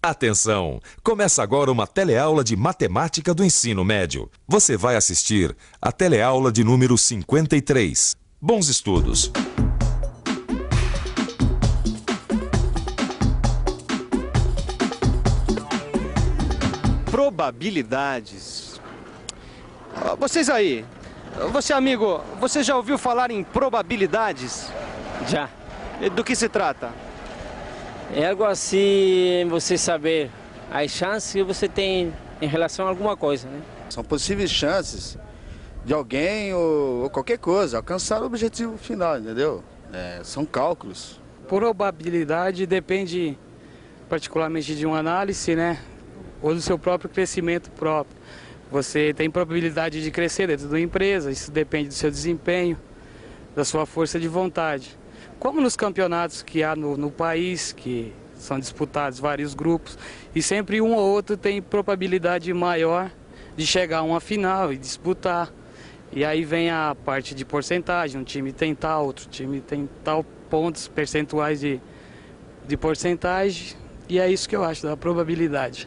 Atenção! Começa agora uma teleaula de matemática do ensino médio. Você vai assistir a teleaula de número 53. Bons estudos! Probabilidades. Vocês aí, você amigo, você já ouviu falar em probabilidades? Já. Do que se trata? É algo assim, você saber as chances que você tem em relação a alguma coisa, né? São possíveis chances de alguém ou qualquer coisa alcançar o objetivo final, entendeu? São cálculos. Probabilidade depende particularmente de uma análise, né? Ou do seu próprio crescimento próprio. Você tem probabilidade de crescer dentro de uma empresa, isso depende do seu desempenho, da sua força de vontade. Como nos campeonatos que há no país, que são disputados vários grupos, e sempre um ou outro tem probabilidade maior de chegar a uma final e disputar. E aí vem a parte de porcentagem, um time tem tal, outro time tem tal pontos percentuais de porcentagem, e é isso que eu acho da probabilidade.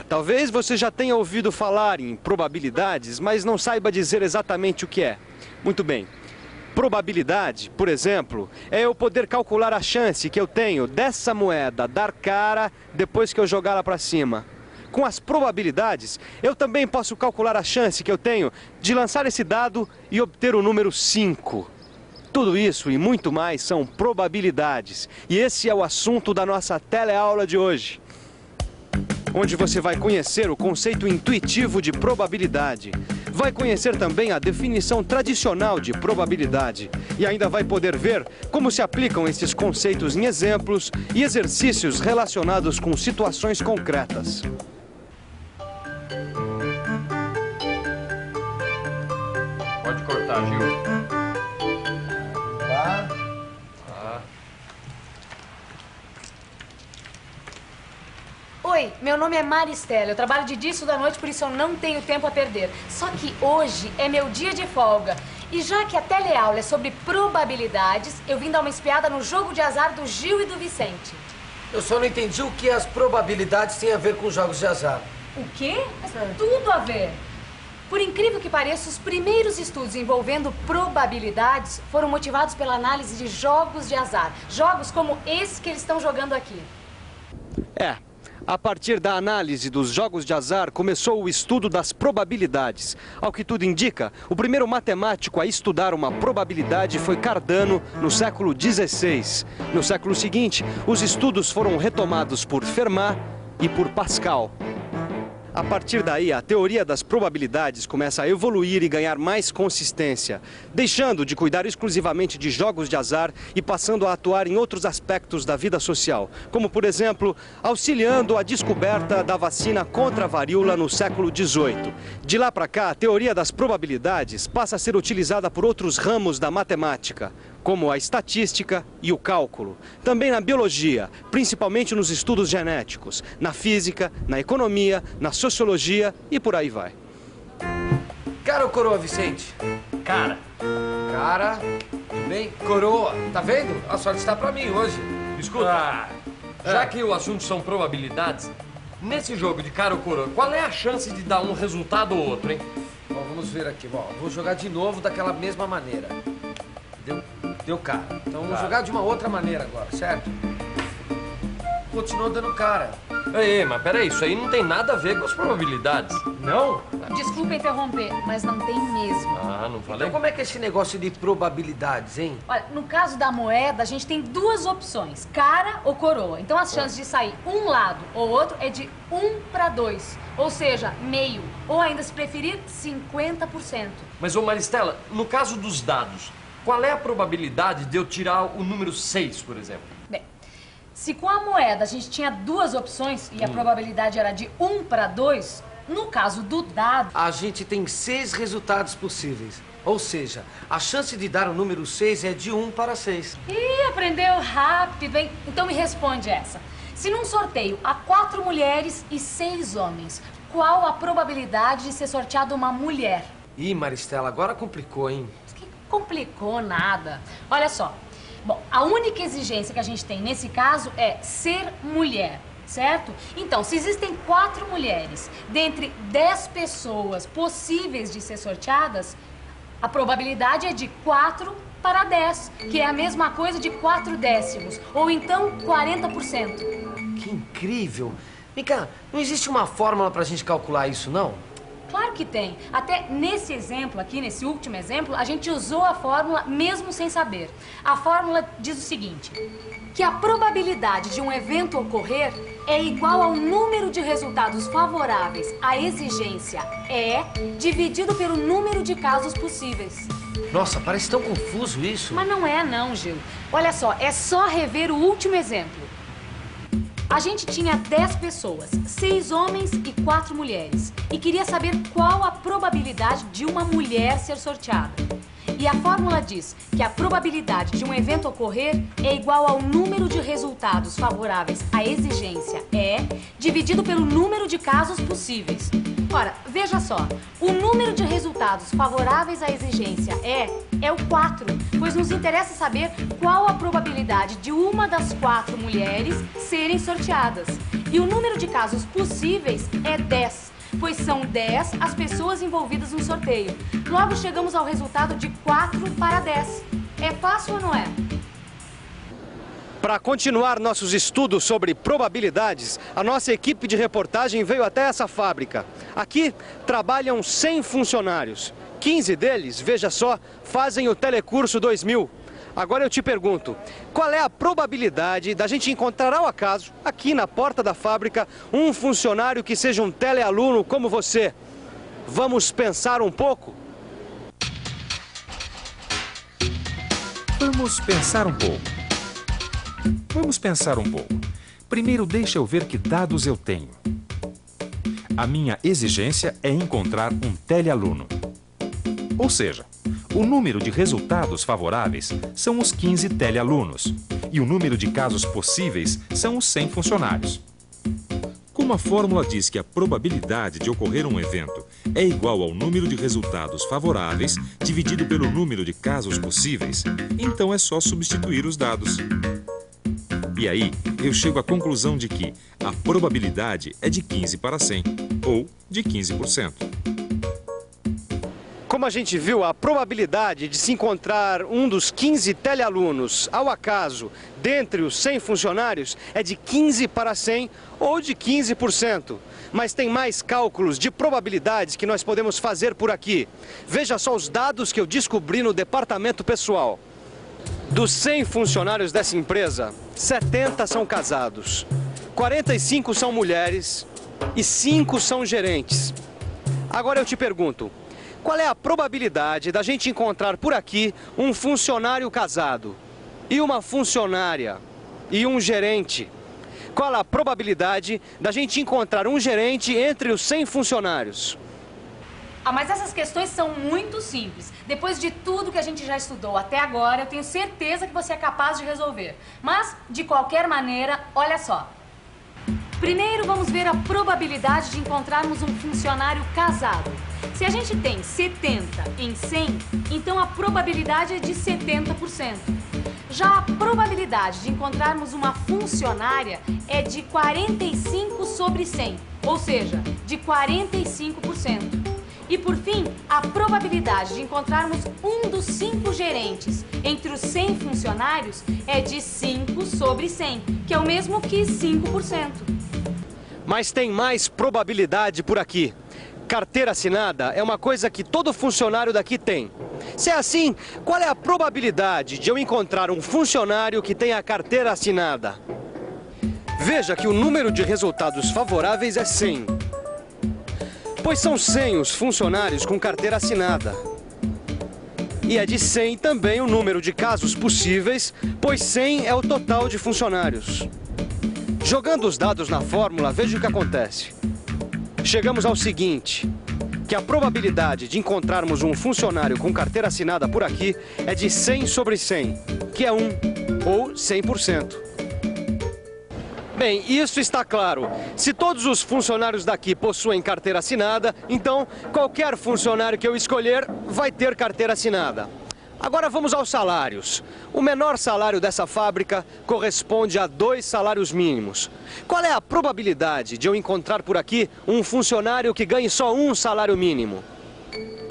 Talvez você já tenha ouvido falar em probabilidades, mas não saiba dizer exatamente o que é. Muito bem. Probabilidade, por exemplo, é eu poder calcular a chance que eu tenho dessa moeda dar cara depois que eu jogá-la para cima. Com as probabilidades, eu também posso calcular a chance que eu tenho de lançar esse dado e obter o número 5. Tudo isso e muito mais são probabilidades. E esse é o assunto da nossa teleaula de hoje, onde você vai conhecer o conceito intuitivo de probabilidade. Vai conhecer também a definição tradicional de probabilidade. E ainda vai poder ver como se aplicam esses conceitos em exemplos e exercícios relacionados com situações concretas. Pode cortar, Gil. Oi, meu nome é Maristela, eu trabalho de dia e da noite, por isso eu não tenho tempo a perder. Só que hoje é meu dia de folga. E já que a teleaula é sobre probabilidades, eu vim dar uma espiada no jogo de azar do Gil e do Vicente. Eu só não entendi o que as probabilidades têm a ver com jogos de azar. O quê? Mas tudo a ver. Por incrível que pareça, os primeiros estudos envolvendo probabilidades foram motivados pela análise de jogos de azar. Jogos como esse que eles estão jogando aqui. A partir da análise dos jogos de azar, começou o estudo das probabilidades. Ao que tudo indica, o primeiro matemático a estudar uma probabilidade foi Cardano, no século XVI. No século seguinte, os estudos foram retomados por Fermat e por Pascal. A partir daí, a teoria das probabilidades começa a evoluir e ganhar mais consistência, deixando de cuidar exclusivamente de jogos de azar e passando a atuar em outros aspectos da vida social, como, por exemplo, auxiliando a descoberta da vacina contra a varíola no século XVIII. De lá para cá, a teoria das probabilidades passa a ser utilizada por outros ramos da matemática, como a estatística e o cálculo. Também na biologia, principalmente nos estudos genéticos, na física, na economia, na sociologia e por aí vai. Cara ou coroa, Vicente? Cara. Cara, tudo bem? Coroa, tá vendo? A sorte está pra mim hoje. Escuta, já que o assunto são probabilidades, nesse jogo de cara ou coroa, qual é a chance de dar um resultado ou outro, hein? Bom, vamos ver aqui. Bom, vou jogar de novo daquela mesma maneira. Deu cara. Então vamos jogar de uma outra maneira agora, certo? Continuou dando cara. Ei, mas peraí, isso aí não tem nada a ver com as probabilidades. Não? Desculpa interromper, mas não tem mesmo. Ah, não falei? Então como é que é esse negócio de probabilidades, hein? Olha, no caso da moeda, a gente tem duas opções, cara ou coroa. Então as chances de sair um lado ou outro é de 1 para 2. Ou seja, meio. Ou ainda, se preferir, 50%. Mas, ô Maristela, no caso dos dados, qual é a probabilidade de eu tirar o número 6, por exemplo? Bem, se com a moeda a gente tinha duas opções e a probabilidade era de 1 para 2, no caso do dado... A gente tem 6 resultados possíveis. Ou seja, a chance de dar o número 6 é de 1 para 6. Ih, aprendeu rápido, hein? Então me responde essa. Se num sorteio há 4 mulheres e 6 homens, qual a probabilidade de ser sorteada uma mulher? Ih, Maristela, agora complicou, hein? Que complicou nada. Olha só. Bom, a única exigência que a gente tem nesse caso é ser mulher. certo? Então, se existem 4 mulheres dentre 10 pessoas possíveis de ser sorteadas, a probabilidade é de 4 para 10, que é a mesma coisa de 4 décimos, ou então 40%. Que incrível! Vem cá, não existe uma fórmula pra gente calcular isso, não? Claro que tem. Até nesse exemplo aqui, nesse último exemplo, a gente usou a fórmula mesmo sem saber. A fórmula diz o seguinte, que a probabilidade de um evento ocorrer é igual ao número de resultados favoráveis à exigência E dividido pelo número de casos possíveis. Nossa, parece tão confuso isso. Mas não é não, Gil. Olha só, é só rever o último exemplo. A gente tinha 10 pessoas, 6 homens e 4 mulheres. E queria saber qual a probabilidade de uma mulher ser sorteada. E a fórmula diz que a probabilidade de um evento ocorrer é igual ao número de resultados favoráveis à exigência E dividido pelo número de casos possíveis. Ora, veja só, o número de resultados favoráveis à exigência é o 4, pois nos interessa saber qual a probabilidade de uma das 4 mulheres serem sorteadas. E o número de casos possíveis é 10, pois são 10 as pessoas envolvidas no sorteio. Logo chegamos ao resultado de 4 para 10. É fácil ou não é? Para continuar nossos estudos sobre probabilidades, a nossa equipe de reportagem veio até essa fábrica. Aqui trabalham 100 funcionários. 15 deles, veja só, fazem o Telecurso 2000. Agora eu te pergunto, qual é a probabilidade da gente encontrar ao acaso, aqui na porta da fábrica, um funcionário que seja um telealuno como você? Vamos pensar um pouco? Vamos pensar um pouco. Primeiro, deixa eu ver que dados eu tenho. A minha exigência é encontrar um telealuno. Ou seja, o número de resultados favoráveis são os 15 telealunos e o número de casos possíveis são os 100 funcionários. Como a fórmula diz que a probabilidade de ocorrer um evento é igual ao número de resultados favoráveis dividido pelo número de casos possíveis, então é só substituir os dados. E aí, eu chego à conclusão de que a probabilidade é de 15 para 100, ou de 15%. Como a gente viu, a probabilidade de se encontrar um dos 15 telealunos ao acaso dentre os 100 funcionários é de 15 para 100 ou de 15%. Mas tem mais cálculos de probabilidades que nós podemos fazer por aqui. Veja só os dados que eu descobri no departamento pessoal. Dos 100 funcionários dessa empresa, 70 são casados, 45 são mulheres e 5 são gerentes. Agora eu te pergunto, qual é a probabilidade da gente encontrar por aqui um funcionário casado e uma funcionária e um gerente? Qual a probabilidade da gente encontrar um gerente entre os 100 funcionários? Ah, mas essas questões são muito simples. Depois de tudo que a gente já estudou até agora, eu tenho certeza que você é capaz de resolver. Mas, de qualquer maneira, olha só. Primeiro, vamos ver a probabilidade de encontrarmos um funcionário casado. Se a gente tem 70 em 100, então a probabilidade é de 70%. Já a probabilidade de encontrarmos uma funcionária é de 45 sobre 100, ou seja, de 45%. E por fim, a probabilidade de encontrarmos um dos 5 gerentes entre os 100 funcionários é de 5 sobre 100, que é o mesmo que 5%. Mas tem mais probabilidade por aqui. Carteira assinada é uma coisa que todo funcionário daqui tem. Se é assim, qual é a probabilidade de eu encontrar um funcionário que tenha a carteira assinada? Veja que o número de resultados favoráveis é 100. Pois são 100 os funcionários com carteira assinada. E é de 100 também o número de casos possíveis, pois 100 é o total de funcionários. Jogando os dados na fórmula, veja o que acontece. Chegamos ao seguinte, que a probabilidade de encontrarmos um funcionário com carteira assinada por aqui é de 100 sobre 100, que é 1, ou 100%. Bem, isso está claro. Se todos os funcionários daqui possuem carteira assinada, então qualquer funcionário que eu escolher vai ter carteira assinada. Agora vamos aos salários. O menor salário dessa fábrica corresponde a 2 salários mínimos. Qual é a probabilidade de eu encontrar por aqui um funcionário que ganhe só 1 salário mínimo?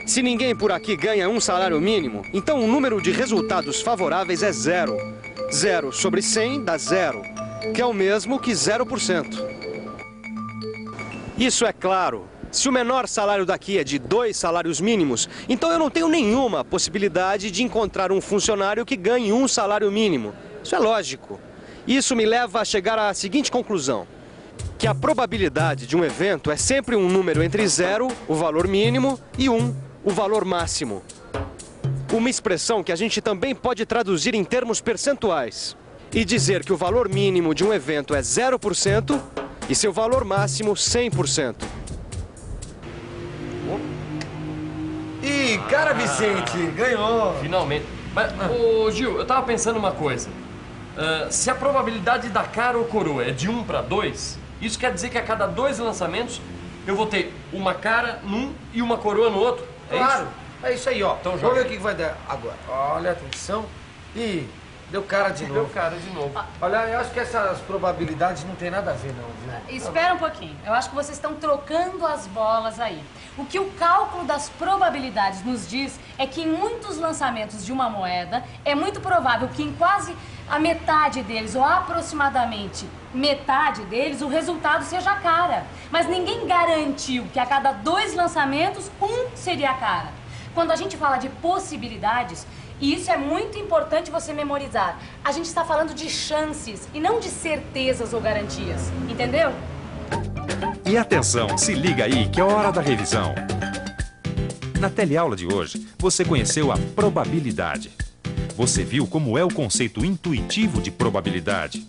Se ninguém por aqui ganha 1 salário mínimo, então o número de resultados favoráveis é 0. 0 sobre 100 dá 0, que é o mesmo que 0%. Isso é claro. Se o menor salário daqui é de 2 salários mínimos, então eu não tenho nenhuma possibilidade de encontrar um funcionário que ganhe 1 salário mínimo. Isso é lógico. Isso me leva a chegar à seguinte conclusão: que a probabilidade de um evento é sempre um número entre 0, o valor mínimo, e 1, o valor máximo. Uma expressão que a gente também pode traduzir em termos percentuais e dizer que o valor mínimo de um evento é 0% e seu valor máximo 100%. Ih, cara, Vicente, ganhou. Finalmente. Mas, ô Gil, eu tava pensando uma coisa. Se a probabilidade da cara ou coroa é de 1 para 2, isso quer dizer que a cada 2 lançamentos eu vou ter uma cara num e uma coroa no outro? É Claro, isso? é isso aí, ó. Então vamos joga. ver o que vai dar agora. Olha, atenção. Ih, deu cara de novo. Deu cara de novo. Olha, eu acho que essas probabilidades não tem nada a ver, não, viu? Espera um pouquinho. Eu acho que vocês estão trocando as bolas aí. O que o cálculo das probabilidades nos diz é que em muitos lançamentos de uma moeda é muito provável que em quase a metade deles, ou aproximadamente metade deles, o resultado seja a cara. Mas ninguém garantiu que a cada 2 lançamentos, 1 seria a cara. Quando a gente fala de possibilidades, e isso é muito importante você memorizar, a gente está falando de chances e não de certezas ou garantias, entendeu? E atenção, se liga aí que é hora da revisão. Na teleaula de hoje, você conheceu a probabilidade. Você viu como é o conceito intuitivo de probabilidade.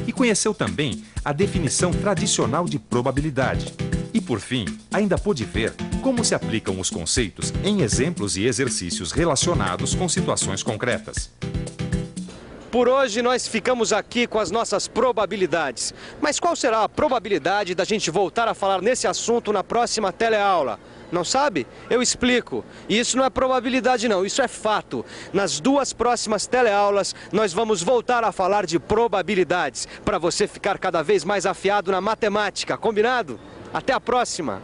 E conheceu também a definição tradicional de probabilidade. E por fim, ainda pôde ver como se aplicam os conceitos em exemplos e exercícios relacionados com situações concretas. Por hoje nós ficamos aqui com as nossas probabilidades. Mas qual será a probabilidade da gente voltar a falar nesse assunto na próxima teleaula? Não sabe? Eu explico. E isso não é probabilidade não, isso é fato. Nas 2 próximas teleaulas nós vamos voltar a falar de probabilidades, para você ficar cada vez mais afiado na matemática, combinado? Até a próxima!